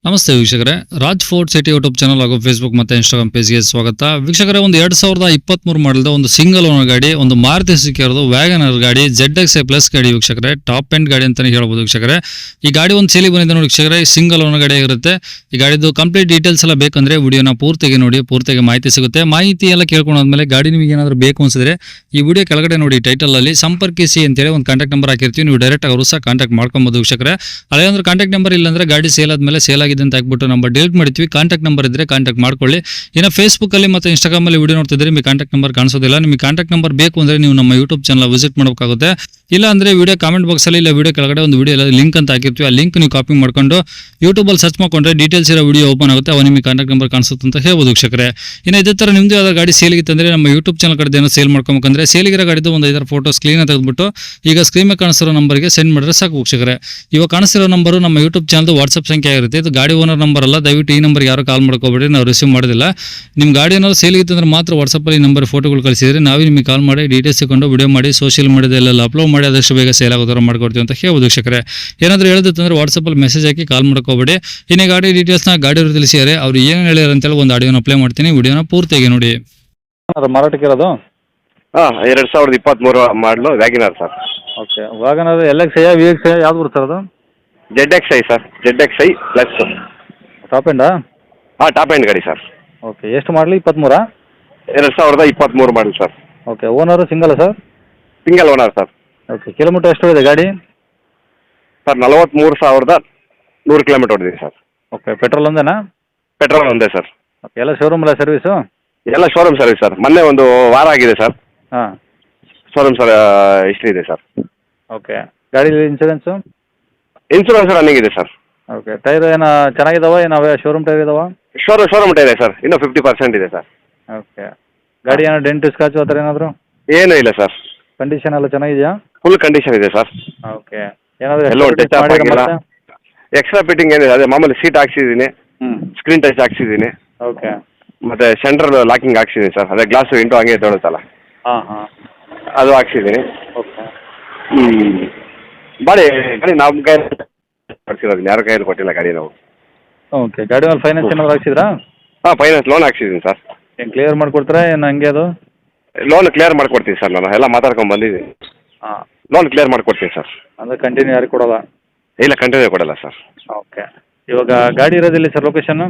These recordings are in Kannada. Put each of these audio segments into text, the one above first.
ನಮಸ್ತೆ ವೀಕ್ಷಕರೇ, Raj fort city YouTube channel ಹಾಗೂ ಫೇಸ್ಬುಕ್ ಮತ್ತೆ ಇನ್ಸ್ಟಾಗ್ರಾಮ್ ಪೇಜ್ಗೆ ಸ್ವಾಗತ. ವೀಕ್ಷಕರೇ, ಒಂದು 2023 ಮಾಡಲ್ದ ಒಂದು ಸಿಂಗಲ್ ಓನರ್ ಗಾಡಿ, ಒಂದು ಮಾರುತಿ ಸುಜುಕಿ ವ್ಯಾಗನರ್ ಗಾಡಿ, ZXi ಪ್ಲಸ್ ಗಾಡಿ ವೀಕ್ಷಕರೇ, ಟಾಪ್ ಎಂಡ್ ಗಾಡಿ ಅಂತಾನೆ ಹೇಳ್ಬೋದು ವೀಕ್ಷಕರೇ. ಈ ಗಾಡಿ ಒಂದು ಸೇಲಿ ಬಂದಿದೆ ನೋಡಿ ವೀಕ್ಷಕರೇ, ಸಿಂಗಲ್ ಓನರ್ ಗಾಡಿ ಆಗಿರುತ್ತೆ. ಈ ಗಾಡಿದು ಕಂಪ್ಲೀಟ್ ಡೀಟೇಲ್ಸ್ ಎಲ್ಲ ಬೇಕಂದ್ರೆ ವಿಡಿಯೋನ ಪೂರ್ತಿಗೆ ನೋಡಿ, ಪೂರ್ತಿಗೆ ಮಾಹಿತಿ ಸಿಗುತ್ತೆ. ಮಾಹಿತಿ ಎಲ್ಲ ಕೇಳ್ಕೊಂಡಾದ್ಮೇಲೆ ಗಾಡಿ ನಿಮಗೆ ಏನಾದರೂ ಬೇಕು ಅನ್ಸಿದ್ರೆ ಈ ವಿಡಿಯೋ ಕೆಳಗಡೆ ನೋಡಿ ಟೈಟಲ್ ಅಲ್ಲಿ ಸಂಪರ್ಕಿಸಿ ಅಂತೇಳಿ ಒಂದು ಕಾಂಟ್ಯಾಕ್ಟ್ ನಂಬರ್ ಹಾಕಿರ್ತೀವಿ. ನೀವು ಡೈರೆಕ್ಟ್ ಅವರು ಸಹ ಕಾಂಟ್ಯಾಕ್ಟ್ ಮಾಡ್ಕೊಬಹುದು ವೀಕ್ಷಕರೇ. ಅದೇ ಅಂದ್ರೆ ಕಾಂಟ್ಯಾಕ್ಟ್ ನಂಬರ್ ಇಲ್ಲಾಂದ್ರೆ ಗಾಡಿ ಸೇಲ್ ಆದ್ಮೇಲೆ ಸೇಲ್ ಆಗಿದೆ ಅಂತ ಹಾಕ್ಬಿಟ್ಟು ನಂಬರ್ ಡಿಲೀಟ್ ಮಾಡ್ತೀವಿ. ಕಾಂಟ್ಯಾಕ್ಟ್ ನಂಬರ್ ಇದ್ರೆ ಕಾಂಟ್ಯಾಕ್ಟ್ ಮಾಡ್ಕೊಳ್ಳಿ. ಇನ್ನು ಫೇಸ್ಬುಕ್ ಅಲ್ಲಿ ಮತ್ತೆ ಇನ್ಸ್ಟಾಗ್ರಾಮ್ ಅಲ್ಲಿ ವಿಡಿಯೋ ನೋಡ್ತಿದ್ರೆ ನಿಮಗೆ ಕಾಂಟ್ಯಾಕ್ಟ್ ನಂಬರ್ ಕಾಣಿಸೋದಿಲ್ಲ. ನಿಮಗೆ ಕಾಂಟ್ಯಾಕ್ಟ್ ನಂಬರ್ ಬೇಕು ಅಂದ್ರೆ ನೀವು ನಮ್ಮ ಯೂಟ್ಯೂಬ್ ಚಾನಲ್ ವಿಸಿಟ್ ಮಾಡಬೇಕಾಗುತ್ತೆ. ಇಲ್ಲ ಅಂದ್ರೆ ವಿಡಿಯೋ ಕಾಮೆಂಟ್ ಬಾಕ್ಸ್ ಅಲ್ಲಿ ಇಲ್ಲ ವಿಡಿಯೋ ಕೆಳಗಡೆ ಒಂದು ವಿಡಿಯೋ ಲಿಂಕ್ ಅಂತ ಹಾಕಿರ್ತೀವಿ. ಆ ಲಿಂಕ್ ನೀವು ಕಾಪಿ ಮಾಡ್ಕೊಂಡು ಯೂಟ್ಯೂಬ್ ಅಲ್ಲಿ ಸರ್ಚ್ ಮಾಡ್ಕೊಂಡ್ರೆ ಡೀಟೇಲ್ಸ್ ಇರೋ ವಿಡಿಯೋ ಓಪನ್ ಆಗುತ್ತೆ. ಅವ ನಿಮಗೆ ಕಾಂಟ್ಯಾಕ್ಟ್ ನಂಬರ್ ಕಾಣಿಸುತ್ತೆ ಅಂತ ಹೇಳ್ಬೋದು ವೀಕ್ಷಕರೇ. ಇನ್ನು ಇದೇ ತರ ನಿಮ್ದು ಯಾವ್ದಾದ್ರು ಗಾಡಿ ಸೇಲ್ಗಿತ್ತು ಅಂದ್ರೆ ನಮ್ಮ ಯೂಟ್ಯೂಬ್ ಚಾನಲ್ ಕಡೆ ಏನೋ ಸೇಲ್ ಮಾಡ್ಕೊಬೇಕಂದ್ರೆ ಸೇಲಿಗಿರೋ ಗಾಡಿದು ಒಂದು 5 ಫೋಟೋಸ್ ಕ್ಲೀನ್ ತೆಗೆದುಬಿಟ್ಟು ಈಗ ಸ್ಕ್ರೀನ್ ಮೇಲೆ ಕಾಣಿಸಿರೋ ನಂಬರ್ಗೆ ಸೆಂಡ್ ಮಾಡಿದ್ರೆ ಸಾಕು ವೀಕ್ಷಕರೇ. ಇವಾಗ ಕಾಣಿಸಿರೋ ನಂಬರು ನಮ್ಮ ಯೂಟ್ಯೂಬ್ ಚಾನಲ್ ವಾಟ್ಸ್ಆಪ್ ಸಂಖ್ಯೆ ಆಗಿರುತ್ತೆ. ಇದು ಗಾಡಿ ಓನರ್ ನಂಬರ್ ಅಲ್ಲ. ದಯವಿಟ್ಟು ಈ ನಂಬರ್ಗೆ ಯಾರು ಕಾಲ್ ಮಾಡ್ಕೋಬೇಡಿ, ನಾವು ರಿಸೀವ್ ಮಾಡೋದಿಲ್ಲ. ನಿಮ್ಮ ಗಾಡಿ ಏನಾದ್ರು ಸೇಲ್ಗಿತ್ತು ಅಂದ್ರೆ ಮಾತ್ರ ವಾಟ್ಸಪ್ಪಲ್ಲಿ ನಂಬರ್ ಫೋಟೋಗಳು ಕಳಿಸಿದ್ರೆ ನಾವೇ ನಿಮಗೆ ಕಾಲ್ ಮಾಡಿ ಡೀಟೇಲ್ಸ್ ತಗೊಂಡು ವಿಡಿಯೋ ಮಾಡಿ ಸೋಷಿಯಲ್ ಮೀಡಿಯಾದಲ್ಲೆಲ್ಲ ಅಪ್ಲೋಡ್ ಮಾಡಿ ಆದಷ್ಟು ಬೇಗ ಸೇಲ್ ಆಗೋದರ ಮಾಡ್ಕೊಡ್ತೀವಿ ಅಂತ ಹೇಳ್ಬೋದು ವೀಕ್ಷಕರೇ. ಏನಾದರೂ ಹೇಳಿದ್ರೆ ವಾಟ್ಸಪ್ಪಲ್ಲಿ ಮೆಸೇಜ್ ಹಾಕಿ ಕಾಲ್ ಮಾಡ್ಕೋಬೇಡಿ. ಇನ್ನೇ ಗಾಡಿ ಡೀಟೇಲ್ಸ್ನ ಗಾಡಿಯವರು ತಿಳಿಸಿದ್ದಾರೆ. ಅವ್ರು ಏನು ಹೇಳ್ಯಾರ ಅಂತೇಳಿ ಒಂದು ಆಡಿಯೋನ ಪ್ಲೇ ಮಾಡ್ತೀನಿ, ವಿಡಿಯೋನ ಪೂರ್ತಿಯಾಗಿ ನೋಡಿ. ಮಾರಾಟಕ್ಕೆ ಇರೋದು 2023 model WagonR sir. Okay, WagonR LXi VXi ಯಾವ್ದು ಬರುತ್ತೆ ಸರ್ ಅದು? ZXi sir, ZXi plus. Top ಎಂಡಾ? ಹಾಂ, ಟಾಪ್ ಎಂಡ್ ಗಾಡಿ ಸರ್. ಓಕೆ, ಎಷ್ಟು ಮಾಡಲಿ? 23? 2023 model sir. Okay, owner single sir? Single owner sir. Okay, kilometre ಎಷ್ಟು ಇದೆ ಗಾಡಿ ಸರ್? 43,100 ಕಿಲೋಮೀಟರ್ ಹೊಡೆದಿದೆ ಸರ್. ಓಕೆ, ಪೆಟ್ರೋಲ್ ಒಂದೇನಾ? ಪೆಟ್ರೋಲ್ ಒಂದೇ ಸರ್. ಓಕೆ, ಎಲ್ಲ ಶೋರೂಮ್ ಅಲ್ಲ ಸರ್ವಿಸು? ಎಲ್ಲ ಶೋರೂಮ್ ಸರ್ವಿಸ್ ಸರ್. ಮೊನ್ನೆ ಒಂದು ವಾರ ಆಗಿದೆ ಸರ್. ಹಾಂ, ಶೋರೂಮ್ ಸರ್ ಹಿಸ್ಟ್ರಿ ಇದೆ ಸರ್. ಓಕೆ, ಗಾಡಿ ಇನ್ಶೂರೆನ್ಸು? ಇನ್ಶೂರೆನ್ಸ್ ರನ್ನಿಂಗ್ ಇದೆ ಸರ್. ಓಕೆ, ಟೈರ್ ಏನೋ ಚೆನ್ನಾಗಿದಾವ? ಏನೋ ಶೋರೂಮ್ ಟೈರ್ ಇದಾವ? ಶೋರೂಮ್ ಇದೆ ಸರ್. ಇನ್ನೂ 50% ಇದೆ ಸರ್. ಓಕೆ, ಗಾಡಿ ಏನೋ ಡೆಂಟ್ ಸ್ಕ್ರಾಚು ಆ ಥರ ಏನಾದರೂ? ಏನೂ ಇಲ್ಲ ಸರ್. ಕಂಡೀಷನ್ ಎಲ್ಲ ಚೆನ್ನಾಗಿದೆಯಾ? ಫುಲ್ ಕಂಡೀಷನ್ ಇದೆ ಸರ್. ಓಕೆ, ಏನಾದರೂ ಎಲ್ಲೋ ಟಚ್ ಅಪ್ ಆಗಿಲ್ಲ. ಎಕ್ಸ್ಟ್ರಾ ಫಿಟ್ಟಿಂಗ್ ಏನಿದೆ ಅದೇ ಮಾಮೂಲಿ ಸೀಟ್ ಹಾಕ್ಸಿದ್ದೀನಿ, ಸ್ಕ್ರೀನ್ ಟಚ್ ಹಾಕ್ಸಿದ್ದೀನಿ, ಓಕೆ, ಮತ್ತೆ ಸೆಂಟ್ರಲ್ ಲಾಕಿಂಗ್ ಹಾಕ್ಸಿದ್ದೀನಿ ಸರ್. ಅದೇ ಗ್ಲಾಸ್ ಇಂಟು ಹಂಗೆ ತೊಗೊಳುತ್ತಲ್ಲ, ಹಾಂ ಹಾಂ, ಅದು ಹಾಕ್ಸಿದ್ದೀನಿ. ಓಕೆ, ಗಾಡಿ ನಮ್ಮ ಕೈ ಕೊಡ್ಸಿರೋದು, ಯಾರ ಕೈಯಲ್ಲಿ ಕೊಟ್ಟಿಲ್ಲ ಗಾಡಿ ನಾವು. ಓಕೆ, ಗಾಡಿ ಮೇಲೆ ಫೈನಾನ್ಸ್ ಏನಾದ್ರು ಹಾಕ್ಸಿದ್ರಾ? ಹಾಂ, ಫೈನಾನ್ಸ್ ಲೋನ್ ಹಾಕ್ಸಿದ್ದೀನಿ ಸರ್. ಏನು ಕ್ಲಿಯರ್ ಮಾಡಿಕೊಡ್ತೀರಾ ಏನು ಹಂಗೆ ಅದು? ಲೋನ್ ಕ್ಲಿಯರ್ ಮಾಡ್ಕೊಡ್ತೀನಿ ಸರ್. ನಾನು ಎಲ್ಲ ಮಾತಾಡ್ಕೊಂಡು ಬಂದಿದ್ದೀನಿ. ಹಾಂ, ಲೋನ್ ಕ್ಲಿಯರ್ ಮಾಡ್ಕೊಡ್ತೀನಿ ಸರ್. ಅಂದರೆ ಕಂಟಿನ್ಯೂ ಯಾರಿಗೆ ಕೊಡೋಲ್ಲ? ಇಲ್ಲ, ಕಂಟಿನ್ಯೂ ಕೊಡಲ್ಲ ಸರ್. ಓಕೆ, ಇವಾಗ ಗಾಡಿ ಇರೋದಿಲ್ಲ ಸರ್ ಲೊಕೇಶನ್ನು?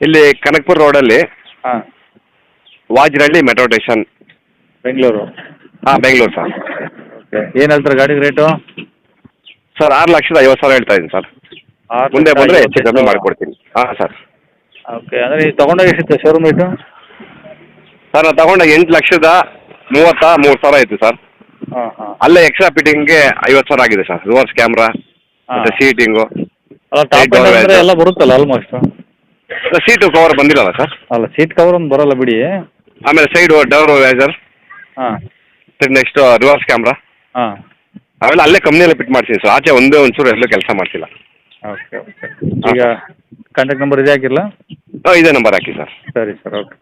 ಇಲ್ಲಿ ಕನಕಪುರ ರೋಡಲ್ಲಿ, ಹಾಂ, ವಾಜರಳ್ಳಿ ಮೆಟ್ರೋ ಸ್ಟೇಷನ್, ಬೆಂಗಳೂರು. ಹಾಂ, ಬೆಂಗಳೂರು ಸರ್. ಓಕೆ, ಏನು ಹೇಳ್ತಾರೆ ಗಾಡಿಗೆ ರೇಟು? ಸರ್ 6,50,000 ಹೇಳ್ತಾ ಇದ್ದೀನಿ ಸರ್. ಮುಂದೆ ಬಂದರೆ ಹೆಚ್ಚು ಕಮ್ಮಿ ಮಾಡಿಕೊಡ್ತೀನಿ. ಹಾಂ ಸರ್. ಓಕೆ, ಅಂದರೆ ನೀವು ತೊಗೊಂಡಾಗ ಎಷ್ಟಿತ್ತು ಶೋರೂಮ್ ರೇಟು? ಸರ್ ನಾನು ತಗೊಂಡಾಗ 8,33,000 ಆಯಿತು ಸರ್. ಹಾಂ ಹಾಂ, ಅಲ್ಲೇ ಎಕ್ಸ್ಟ್ರಾ ಫಿಟ್ಟಿಂಗ್ಗೆ 50,000 ಆಗಿದೆ ಸರ್. ರಿವರ್ಸ್ ಕ್ಯಾಮ್ರಾ ಮತ್ತು ಸೀಟಿಂಗು. ಅಲ್ಲ, ಟಾಪ್ ಎಂಡ್ ಅಂದರೆ ಎಲ್ಲ ಬರುತ್ತಲ್ಲ ಆಲ್ಮೋಸ್ಟ್? ಸೀಟು ಕವರ್ ಬಂದಿಲ್ಲಲ್ಲ ಸರ್? ಅಲ್ಲ, ಸೀಟ್ ಕವರ್ ಒಂದು ಬರೋಲ್ಲ ಬಿಡಿ. ಆಮೇಲೆ ಸೈಡು ಡೋರ್ ವೈಸರ್, ಹಾಂ, ನೆಕ್ಸ್ಟ್ ರಿವರ್ಸ್ ಕ್ಯಾಮ್ರಾ, ಹಾಂ, ಅವೆಲ್ಲ ಅಲ್ಲೇ ಕಂಪ್ನಿಯಲ್ಲೇ ಫಿಟ್ ಮಾಡ್ತೀನಿ ಸರ್. ಆಚೆ ಒಂಚೂರು ಎಲ್ಲೂ ಕೆಲಸ ಮಾಡ್ತಿಲ್ಲ. ಓಕೆ ಓಕೆ, ಈಗ ಕಾಂಟ್ಯಾಕ್ಟ್ ನಂಬರ್ ಇದೆ ಹಾಕಿರಲ್ಲ? ಇದೇ ನಂಬರ್ ಹಾಕಿ ಸರ್. ಸರಿ ಸರ್, ಓಕೆ.